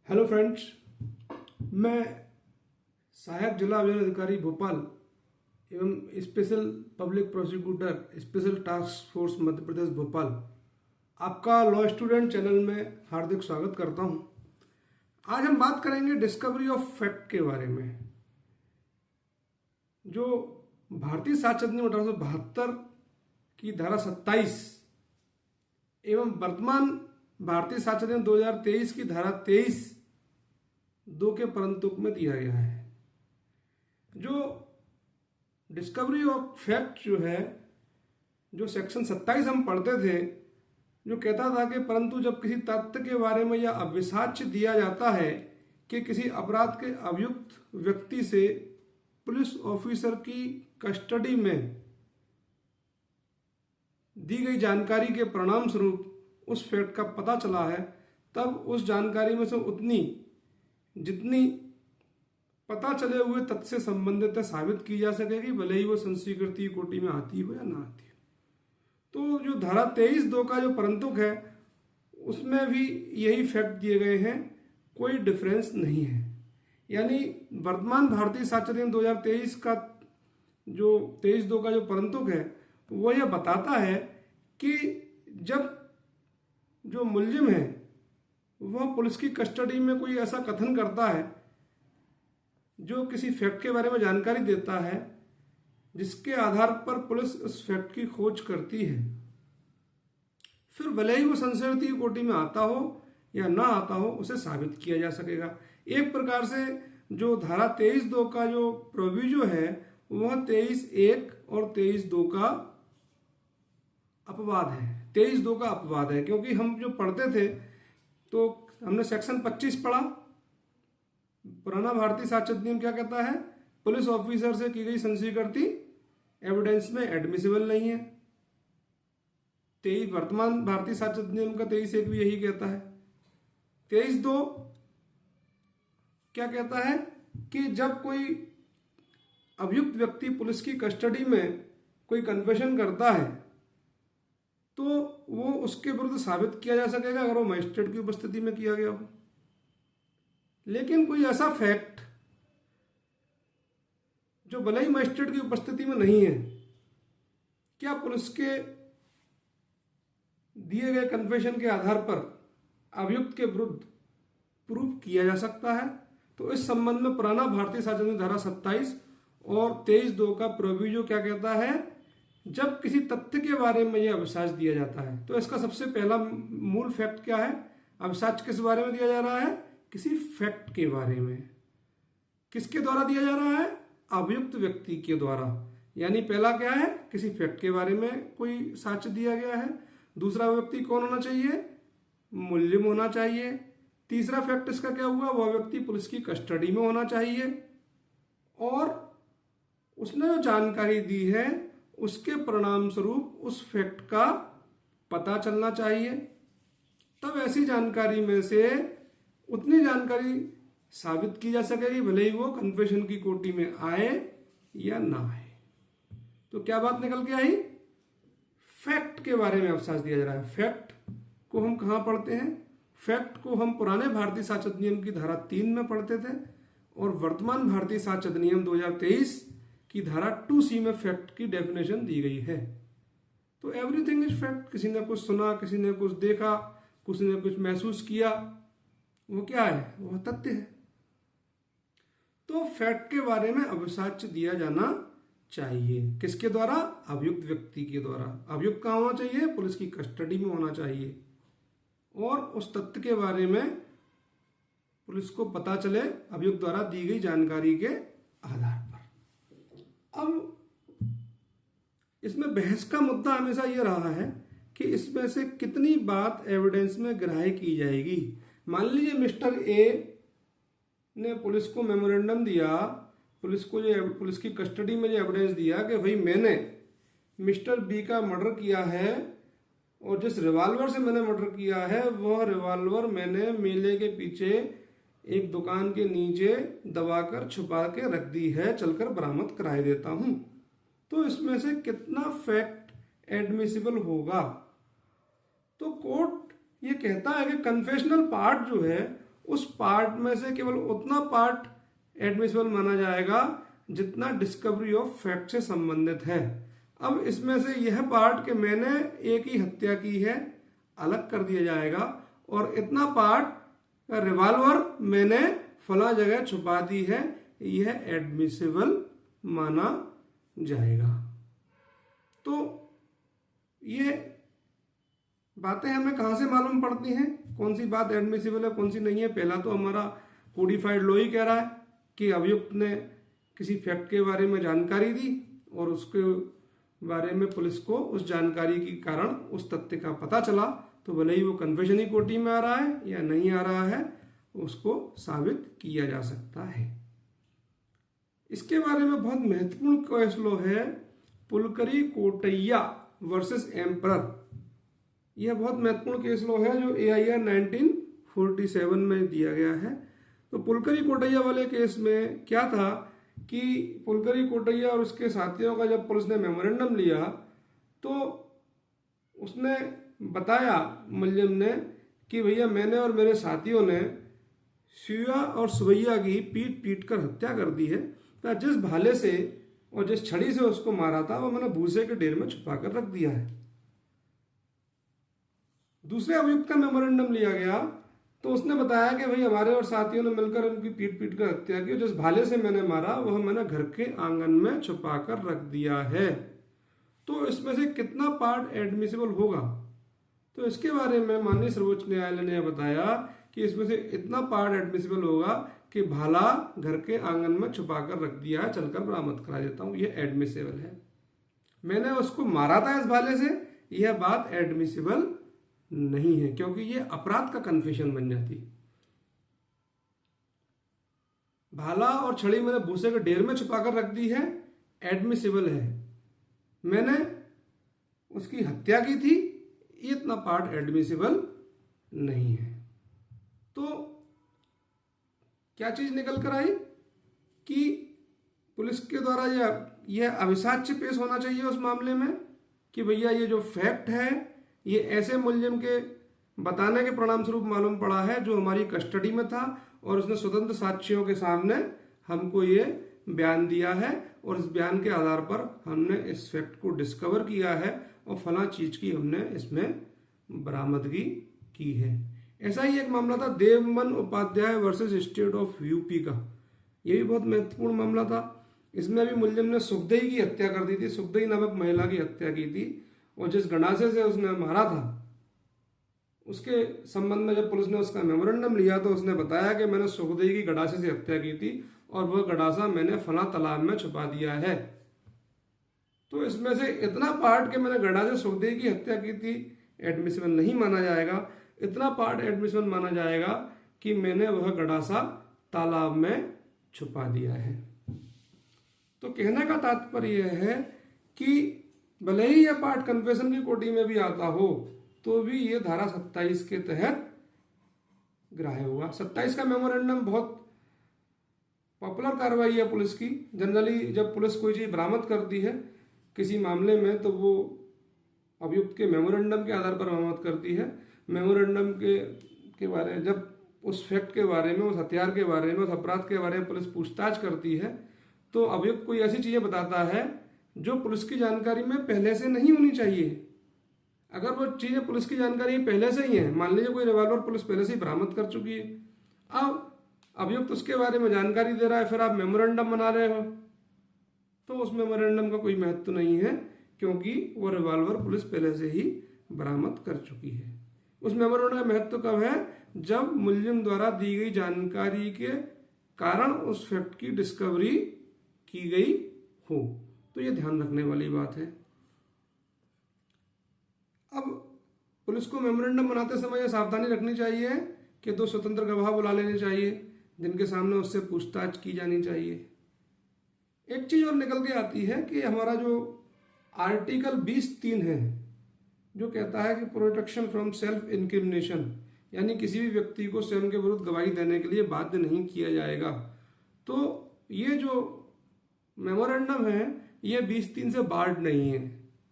Hello friends, मैं सहायक जिला अभियान अधिकारी भोपाल एवं special public prosecutor special task force Madhya Pradesh Bhopal आपका लॉ स्टूडेंट चैनल में हार्दिक स्वागत करता हूं। आज हम बात करेंगे डिस्कवरी ऑफ फैक्ट के बारे में। जो भारतीय साक्ष्य अधिनियम 1872 की धारा 27 एवं वर्तमान भारतीय साक्ष्य अधिनियम 2023 की धारा 23(2) के परंतुक में दिया गया है। जो डिस्कवरी ऑफ फैक्ट जो है, जो सेक्शन 27 हम पढ़ते थे, जो कहता था कि परंतु जब किसी तथ्य के बारे में यह अविसाक्ष्य दिया जाता है कि किसी अपराध के अभियुक्त व्यक्ति से पुलिस ऑफिसर की कस्टडी में दी गई जानकारी के परिणाम स्वरूप उस फैक्ट का पता चला है, तब उस जानकारी में से उतनी जितनी पता चले हुए तथ्य से संबंधित है साबित की जा सकेगी, भले ही वो संस्वीकृति कोटि में आती हो या ना आती हो। तो जो धारा 23(2) का जो परंतुक है, उसमें भी यही फैक्ट दिए गए हैं, कोई डिफरेंस नहीं है। यानी वर्तमान भारतीय साक्ष्य अधिनियम 2023 का जो 23(2) का जो परंतुक है, वो यह बताता है कि जब जो मुलजिम है वह पुलिस की कस्टडी में कोई ऐसा कथन करता है जो किसी फैक्ट के बारे में जानकारी देता है, जिसके आधार पर पुलिस उस फैक्ट की खोज करती है, फिर भले ही वो संस्कृति कोटि में आता हो या ना आता हो, उसे साबित किया जा सकेगा। एक प्रकार से जो धारा 23(2) का जो प्रोविजो है, वह 23(1) और 23(2) का अपवाद है। 23(2) का अपवाद है, क्योंकि हम जो पढ़ते थे तो हमने सेक्शन 25 पढ़ा। पुराना भारतीय साक्ष्य अधिनियम क्या कहता है? पुलिस ऑफिसर से की गई संस्वीकृति एविडेंस में एडमिसिबल नहीं है। वर्तमान भारतीय साक्ष्य अधिनियम का 23(1) भी यही कहता है। 23(2) क्या कहता है कि जब कोई अभियुक्त व्यक्ति पुलिस की कस्टडी में कोई कन्फेशन करता है तो वो उसके विरुद्ध साबित किया जा सकेगा अगर वो मजिस्ट्रेट की उपस्थिति में किया गया हो। लेकिन कोई ऐसा फैक्ट जो भले ही मजिस्ट्रेट की उपस्थिति में नहीं है, क्या पुलिस के दिए गए कन्फेशन के आधार पर अभियुक्त के विरुद्ध प्रूव किया जा सकता है? तो इस संबंध में पुराना भारतीय साक्ष्य अधिनियम धारा 27 और 23(2) का प्रोविजो क्या कहता है? जब किसी तथ्य के बारे में यह अविसाक्ष्य दिया जाता है, तो इसका सबसे पहला मूल फैक्ट क्या है? अविसाक्ष्य किस बारे में दिया जा रहा है? किसी फैक्ट के बारे में। किसके द्वारा दिया जा रहा है? अभियुक्त व्यक्ति के द्वारा। यानी पहला क्या है? किसी फैक्ट के बारे में कोई साक्ष्य दिया गया है। दूसरा व्यक्ति कौन होना चाहिए? मुलजिम होना चाहिए। तीसरा फैक्ट इसका क्या हुआ? वह व्यक्ति पुलिस की कस्टडी में होना चाहिए और उसने जो जानकारी दी है उसके परिणाम स्वरूप उस फैक्ट का पता चलना चाहिए। तब ऐसी जानकारी में से उतनी जानकारी साबित की जा सकेगी, भले ही वो कन्फेशन की कोटि में आए या ना आए। तो क्या बात निकल के आई? फैक्ट के बारे में अविसाक्ष्य दिया जा रहा है। फैक्ट को हम कहाँ पढ़ते हैं? फैक्ट को हम पुराने भारतीय साक्ष्य अधिनियम की धारा 3 में पढ़ते थे और वर्तमान भारतीय साक्ष्य अधिनियम 2023 की धारा 2C में फैक्ट की डेफिनेशन दी गई है। तो एवरीथिंग इज फैक्ट। किसी ने कुछ सुना, किसी ने कुछ देखा, किसी ने कुछ महसूस किया, वो क्या है? वह तथ्य है। तो फैक्ट के बारे में अविसाक्ष्य दिया जाना चाहिए। किसके द्वारा? अभियुक्त व्यक्ति के द्वारा। अभियुक्त कहाँ होना चाहिए? पुलिस की कस्टडी में होना चाहिए और उस तथ्य के बारे में पुलिस को पता चले अभियुक्त द्वारा दी गई जानकारी के आधार पर। अब इसमें बहस का मुद्दा हमेशा यह रहा है कि इसमें से कितनी बात एविडेंस में ग्राह्य की जाएगी। मान लीजिए मिस्टर ए ने पुलिस को मेमोरेंडम दिया, पुलिस को जो पुलिस की कस्टडी में जो एविडेंस दिया कि भाई मैंने मिस्टर बी का मर्डर किया है और जिस रिवॉल्वर से मैंने मर्डर किया है वह रिवॉल्वर मैंने मेले के पीछे एक दुकान के नीचे दबाकर छुपा के रख दी है, चलकर बरामद कराए देता हूं। तो इसमें से कितना फैक्ट एडमिसिबल होगा? तो कोर्ट ये कहता है कि कन्फेशनल पार्ट जो है उस पार्ट में से केवल उतना पार्ट एडमिसिबल माना जाएगा जितना डिस्कवरी ऑफ फैक्ट से संबंधित है। अब इसमें से यह पार्ट कि मैंने एक ही हत्या की है अलग कर दिया जाएगा, और इतना पार्ट रिवॉल्वर मैंने फला जगह छुपा दी है, यह एडमिसिबल माना जाएगा। तो ये बातें हमें कहां से मालूम पड़ती हैं, कौन सी बात एडमिसिबल है कौन सी नहीं है? पहला तो हमारा कोडिफाइड लॉ ही कह रहा है कि अभियुक्त ने किसी फैक्ट के बारे में जानकारी दी और उसके बारे में पुलिस को उस जानकारी के कारण उस तथ्य का पता चला, तो भले ही वो कन्फेशन ही कोर्ट में आ रहा है या नहीं आ रहा है, उसको साबित किया जा सकता है। इसके बारे में बहुत महत्वपूर्ण केस लॉ है पुलकरी कोटैया वर्सेस एम्परर। यह बहुत महत्वपूर्ण केस लॉ है जो AIR 1947 में दिया गया है। तो पुलकरी कोटैया वाले केस में क्या था कि पुलकरी कोटैया और उसके साथियों का जब पुलिस ने मेमोरेंडम लिया तो उसने बताया मुलजिम ने कि भैया मैंने और मेरे साथियों ने सुइया और सुवैया की पीट पीट कर हत्या कर दी है, तो जिस भाले से और जिस छड़ी से उसको मारा था वो मैंने भूसे के ढेर में छुपा कर रख दिया है। दूसरे अभियुक्त का मेमोरेंडम लिया गया तो उसने बताया कि भाई हमारे और साथियों ने मिलकर उनकी पीट पीट कर हत्या की, जिस भाले से मैंने मारा वह मैंने घर के आंगन में छुपा कर रख दिया है। तो इसमें से कितना पार्ट एडमिसिबल होगा? तो इसके बारे में माननीय सर्वोच्च न्यायालय ने बताया कि इसमें से इतना पार्ट एडमिसिबल होगा कि भाला घर के आंगन में छुपा कर रख दिया है, चलकर बरामद करा देता हूं, यह एडमिसिबल है। मैंने उसको मारा था इस भाले से, यह बात एडमिसिबल नहीं है क्योंकि यह अपराध का कन्फेशन बन जाती। भाला और छड़ी मैंने भूसे के ढेर में छुपा कर रख दी है, एडमिसिबल है। मैंने उसकी हत्या की थी, इतना पार्ट एडमिसिबल नहीं है। तो क्या चीज निकल कर आई कि पुलिस के द्वारा यह अविसाक्ष्य पेश होना चाहिए उस मामले में कि भैया ये जो फैक्ट है ये ऐसे मुलजिम के बताने के परिणाम स्वरूप मालूम पड़ा है जो हमारी कस्टडी में था और उसने स्वतंत्र साक्ष्यों के सामने हमको ये बयान दिया है और इस बयान के आधार पर हमने इस फैक्ट को डिस्कवर किया है और फला चीज की हमने इसमें बरामदगी की है। ऐसा ही एक मामला था Devman Upadhyay versus state of UP का। यह भी बहुत महत्वपूर्ण मामला था। इसमें भी मुलजिम ने सुखदेई की हत्या कर दी थी, सुखदेई नामक महिला की हत्या की थी और जिस गंडासे से उसने मारा था उसके संबंध में जब पुलिस ने उसका मेमोरेंडम लिया तो उसने बताया कि मैंने सुखदेई की गंडासे से हत्या की थी और वह गंडासा मैंने फला तालाब में छुपा दिया है। तो इसमें से इतना पार्ट के मैंने गंडासे सुखदेई की हत्या की थी एडमिसिबल नहीं माना जाएगा, इतना पार्ट एडमिसिबल माना जाएगा कि मैंने वह गंडासा तालाब में छुपा दिया है। तो कहने का तात्पर्य यह है कि भले ही यह पार्ट कन्फेशन की कोटि में भी आता हो तो भी ये धारा 27 के तहत ग्राह्य हुआ। 27 का मेमोरेंडम बहुत पॉपुलर कार्रवाई है पुलिस की। जनरली जब पुलिस कोई चीज बरामद करती है किसी मामले में तो वो अभियुक्त के मेमोरेंडम के आधार पर बरामद करती है। मेमोरेंडम के बारे में जब उस फैक्ट के बारे में, उस हथियार के बारे में, उस अपराध के बारे में पुलिस पूछताछ करती है तो अभियुक्त कोई ऐसी चीजें बताता है जो पुलिस की जानकारी में पहले से नहीं होनी चाहिए। अगर वो चीजें पुलिस की जानकारी पहले से ही है, मान लीजिए कोई रिवॉल्वर पुलिस पहले से ही बरामद कर चुकी है, अब अभियुक्त उसके बारे में जानकारी दे रहा है, फिर आप मेमोरेंडम बना रहे हो तो उस मेमोरेंडम का कोई महत्व नहीं है क्योंकि वो रिवॉल्वर पुलिस पहले से ही बरामद कर चुकी है। उस मेमोरेंडम का महत्व कब है? जब मुलजिम द्वारा दी गई जानकारी के कारण उस फैक्ट की डिस्कवरी की गई हो। तो ये ध्यान रखने वाली बात है। अब पुलिस को मेमोरेंडम बनाते समय यह सावधानी रखनी चाहिए कि 2 स्वतंत्र गवाह बुला लेने चाहिए जिनके सामने उससे पूछताछ की जानी चाहिए। एक चीज और निकल के आती है कि हमारा जो आर्टिकल 20(3) है जो कहता है कि प्रोटेक्शन फ्रॉम सेल्फ इंक्रिमिनेशन, यानी किसी भी व्यक्ति को स्वयं के विरुद्ध गवाही देने के लिए बाध्य नहीं किया जाएगा। तो ये जो मेमोरेंडम है ये 20(3) से बार्ड नहीं है।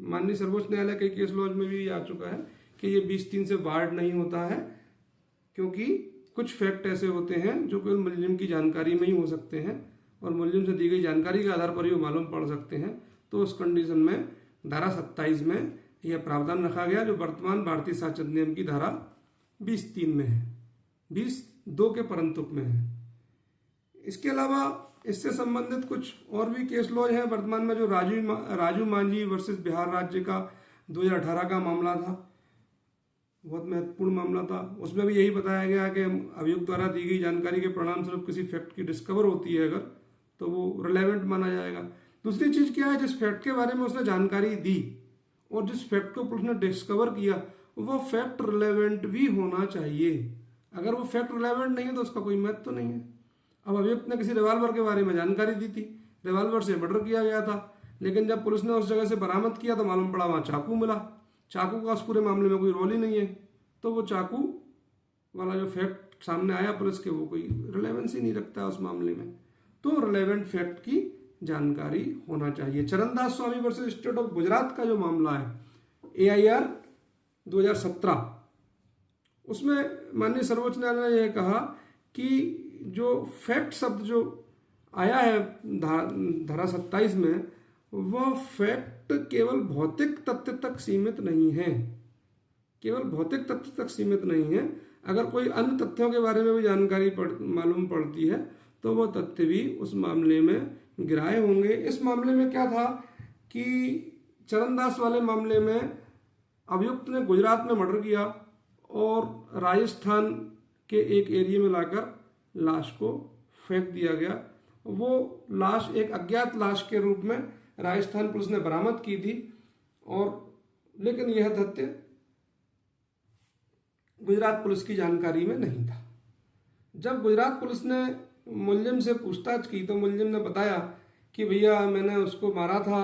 माननीय सर्वोच्च न्यायालय के केस लॉज में भी आ चुका है कि ये 20(3) से बार्ड नहीं होता है क्योंकि कुछ फैक्ट ऐसे होते हैं जो केवल मुलजिम की जानकारी में ही हो सकते हैं और मुलजिम से दी गई जानकारी के आधार पर ही वो मालूम पड़ सकते हैं। तो उस कंडीशन में धारा 27 में यह प्रावधान रखा गया जो वर्तमान भारतीय साक्ष्य अधिनियम की धारा 20(3) में है, 20(2) के परंतुक में है। इसके अलावा इससे संबंधित कुछ और भी केस लॉज हैं वर्तमान में, जो राजू मांझी वर्सेस बिहार राज्य का 2018 का मामला था, बहुत महत्वपूर्ण मामला था। उसमें भी यही बताया गया कि अभियुक्त द्वारा दी गई जानकारी के परिणाम स्वरूप किसी फैक्ट की डिस्कवर होती है अगर, तो वो रिलेवेंट माना जाएगा। दूसरी चीज क्या है, जिस फैक्ट के बारे में उसने जानकारी दी और जिस फैक्ट को पुलिस ने डिस्कवर किया वो फैक्ट रिलेवेंट भी होना चाहिए। अगर वो फैक्ट रिलेवेंट नहीं है तो उसका कोई महत्व तो नहीं है। अब अभियुक्त ने किसी रिवाल्वर के बारे में जानकारी दी थी, रिवाल्वर से मर्डर किया गया था, लेकिन जब पुलिस ने उस जगह से बरामद किया तो मालूम पड़ा वहां चाकू मिला। चाकू का उस पूरे मामले में कोई रोल ही नहीं है, तो वो चाकू वाला जो फैक्ट सामने आया पुलिस के, वो कोई रिलेवेंस ही नहीं रखता है उस मामले में। तो रिलेवेंट फैक्ट की जानकारी होना चाहिए। चरणदास स्वामी वर्सेस स्टेट ऑफ गुजरात का जो मामला है AIR 2017, उसमें माननीय सर्वोच्च न्यायालय ने यह कहा कि जो फैक्ट शब्द जो आया है धारा 27 में, वह फैक्ट केवल भौतिक तथ्य तक सीमित नहीं है, केवल भौतिक तथ्य तक सीमित नहीं है। अगर कोई अन्य तथ्यों के बारे में भी जानकारी मालूम पड़ती है तो वह तथ्य भी उस मामले में ग्राह्य होंगे। इस मामले में क्या था कि चरणदास वाले मामले में अभियुक्त ने गुजरात में मर्डर किया और राजस्थान के एक एरिया में लाकर लाश को फेंक दिया गया। वो लाश एक अज्ञात लाश के रूप में राजस्थान पुलिस ने बरामद की थी, और लेकिन यह तथ्य गुजरात पुलिस की जानकारी में नहीं था। जब गुजरात पुलिस ने मुलजिम से पूछताछ की तो मुलजिम ने बताया कि भैया मैंने उसको मारा था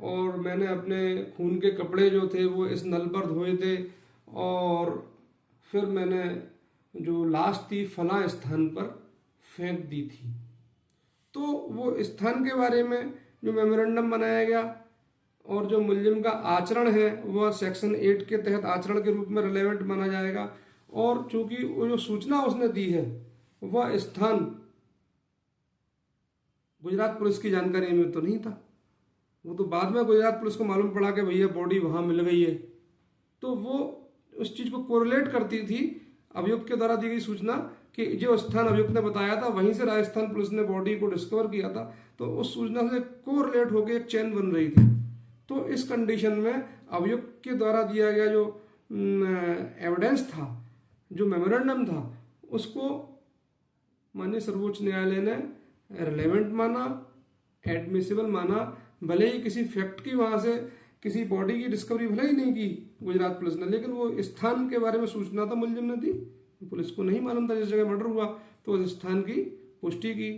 और मैंने अपने खून के कपड़े जो थे वो इस नल पर धोए थे, और फिर मैंने जो लाश थी फलां स्थान पर फेंक दी थी। तो वो स्थान के बारे में जो मेमोरेंडम बनाया गया और जो मुलजिम का आचरण है वह सेक्शन 8 के तहत आचरण के रूप में रिलेवेंट माना जाएगा। और चूंकि वो जो सूचना उसने दी है वह स्थान गुजरात पुलिस की जानकारी में तो नहीं था, वो तो बाद में गुजरात पुलिस को मालूम पड़ा कि भैया बॉडी वहां मिल गई है, तो वो उस चीज को कोरिलेट करती थी अभियुक्त के द्वारा दी गई सूचना कि जो स्थान अभियुक्त ने बताया था वहीं से राजस्थान पुलिस ने बॉडी को डिस्कवर किया था, तो उस सूचना से कोरिलेट होकर एक चेन बन रही थी। तो इस कंडीशन में अभियुक्त के द्वारा दिया गया जो एविडेंस था, जो मेमोरेंडम था, उसको माननीय सर्वोच्च न्यायालय ने रिलेवेंट माना, एडमिसिबल माना। भले ही किसी फैक्ट की वहां से किसी बॉडी की डिस्कवरी भले ही नहीं की गुजरात पुलिस ने, लेकिन वो स्थान के बारे में सूचना तो मुलजिम ने दी, पुलिस को नहीं मालूम था जिस जगह मर्डर हुआ, तो उस स्थान की पुष्टि की।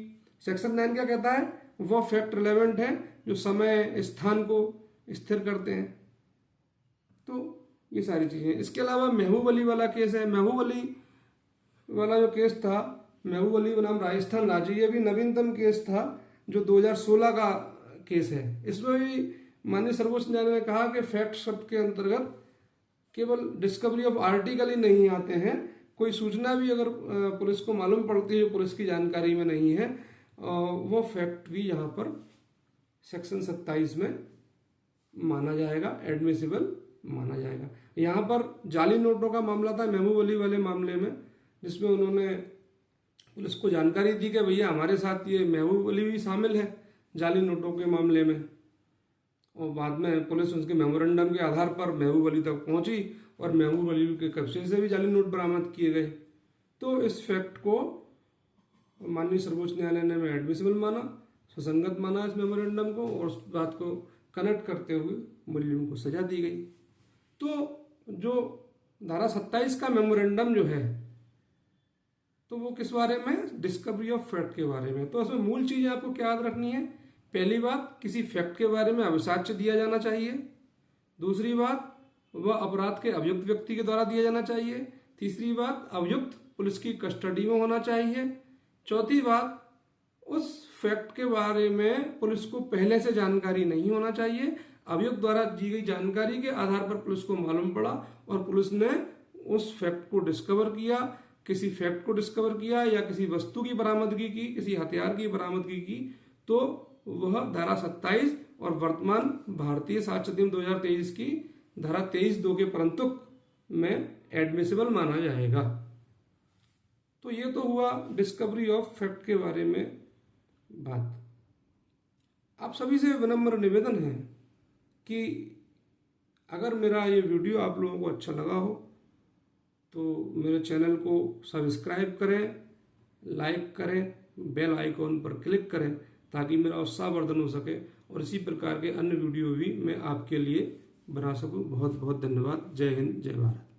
सेक्शन 9 क्या कहता है, वो फैक्ट रिलेवेंट है जो समय स्थान को स्थिर करते हैं। तो ये सारी चीजें। इसके अलावा महबूब अली वाला केस है। महबूब अली वाला जो केस था, महबूब अली बनाम राजस्थान राज्य, ये भी नवीनतम केस था जो 2016 का केस है। इसमें भी माननीय सर्वोच्च न्यायालय ने कहा कि फैक्ट शब्द के अंतर्गत केवल डिस्कवरी ऑफ आर्टिकल ही नहीं आते हैं, कोई सूचना भी अगर पुलिस को मालूम पड़ती है पुलिस की जानकारी में नहीं है, वो फैक्ट भी यहाँ पर सेक्शन 27 में माना जाएगा, एडमिसिबल माना जाएगा। यहाँ पर जाली नोटों का मामला था महबूब अली वाले मामले में, जिसमें उन्होंने पुलिस को जानकारी दी कि भैया हमारे साथ ये महबूब अली भी शामिल है जाली नोटों के मामले में, और बाद में पुलिस उसके मेमोरेंडम के आधार पर महबूब अली तक पहुंची और महबूब अली के कब्जे से भी जाली नोट बरामद किए गए। तो इस फैक्ट को माननीय सर्वोच्च न्यायालय ने एडमिसिबल माना, सुसंगत माना इस मेमोरेंडम को, और उस बात को कनेक्ट करते हुए मुलजिम को सजा दी गई। तो जो धारा 27 का मेमोरेंडम जो है तो वो किस बारे में, डिस्कवरी ऑफ फैक्ट के बारे में। तो इसमें मूल चीजें आपको क्या याद रखनी है, पहली बात किसी फैक्ट के बारे में अभिसाक्ष्य दिया जाना चाहिए, दूसरी बात वह अपराध के अभियुक्त व्यक्ति के द्वारा दिया जाना चाहिए, तीसरी बात अभियुक्त पुलिस की कस्टडी में होना चाहिए, चौथी बात उस फैक्ट के बारे में पुलिस को पहले से जानकारी नहीं होना चाहिए, अभियुक्त द्वारा दी गई जानकारी के आधार पर पुलिस को मालूम पड़ा और पुलिस ने उस फैक्ट को डिस्कवर किया, किसी फैक्ट को डिस्कवर किया या किसी वस्तु की बरामदगी की, किसी हथियार की बरामदगी की, तो वह धारा 27 और वर्तमान भारतीय साक्ष्य अधिनियम 2023 की धारा 23(2) के परंतुक में एडमिसिबल माना जाएगा। तो ये तो हुआ डिस्कवरी ऑफ फैक्ट के बारे में बात। आप सभी से विनम्र निवेदन है कि अगर मेरा ये वीडियो आप लोगों को अच्छा लगा हो तो मेरे चैनल को सब्सक्राइब करें, लाइक करें, बेल आइकॉन पर क्लिक करें ताकि मेरा उत्साहवर्धन हो सके और इसी प्रकार के अन्य वीडियो भी मैं आपके लिए बना सकूं। बहुत बहुत धन्यवाद। जय हिंद, जय भारत।